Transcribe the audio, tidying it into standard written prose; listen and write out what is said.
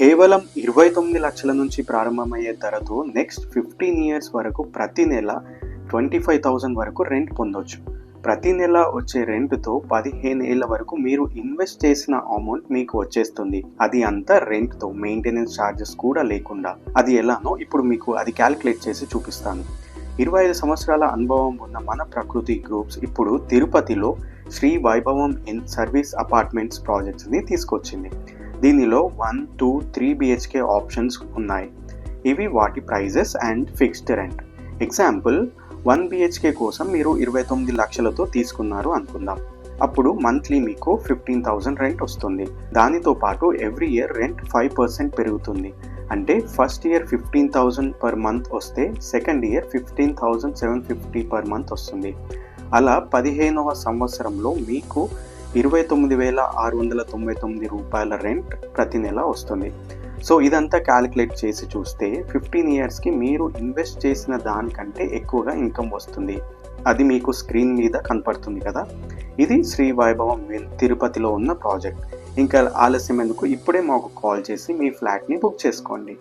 కేవలం 29 లక్షల నుంచి ప్రారంభమయ్యే ధరతో నెక్స్ట్ 15 ఇయర్స్ వరకు ప్రతి నెల 25,000 వరకు రెంట్ పొందొచ్చు. ప్రతి నెల వచ్చే రెంట్తో 15 ఏళ్ల వరకు మీరు ఇన్వెస్ట్ చేసిన అమౌంట్ మీకు వచ్చేస్తుంది. అది అంతా రెంట్తో, మెయింటెనెన్స్ ఛార్జెస్ కూడా లేకుండా. అది ఎలానో ఇప్పుడు మీకు అది క్యాలిక్యులేట్ చేసి చూపిస్తాను. 25 సంవత్సరాల అనుభవం ఉన్న మన ప్రకృతి గ్రూప్స్ ఇప్పుడు తిరుపతిలో శ్రీ వైభవం ఇన్ సర్వీస్ అపార్ట్మెంట్స్ ప్రాజెక్ట్స్ని తీసుకొచ్చింది. దీనిలో 1, 2, 3 BHK ఆప్షన్స్ ఉన్నాయి. ఇవి వాటి prices and fixed rent. Example, 1 BHK కోసం మీరు 29 లక్షలతో తీసుకున్నారు అనుకుందాం. అప్పుడు మంత్లీ మీకు 15,000 రెంట్ వస్తుంది. దానితో పాటు ఎవ్రీ ఇయర్ రెంట్ 5% పెరుగుతుంది. అంటే ఫస్ట్ ఇయర్ 15,000 పర్ మంత్ వస్తే సెకండ్ ఇయర్ 15,750 పర్ మంత్ వస్తుంది. అలా 15వ సంవత్సరంలో మీకు 29,699 రూపాయల రెంట్ ప్రతి నెల వస్తుంది. సో ఇదంతా క్యాలిక్యులేట్ చేసి చూస్తే 15 ఇయర్స్కి మీరు ఇన్వెస్ట్ చేసిన దానికంటే ఎక్కువగా ఇన్కమ్ వస్తుంది. అది మీకు స్క్రీన్ మీద కనపడుతుంది కదా. ఇది శ్రీ వైభవం తిరుపతిలో ఉన్న ప్రాజెక్ట్. ఇంకా ఆలస్యం ఎందుకు, ఇప్పుడే మాకు కాల్ చేసి మీ ఫ్లాట్ని బుక్ చేసుకోండి.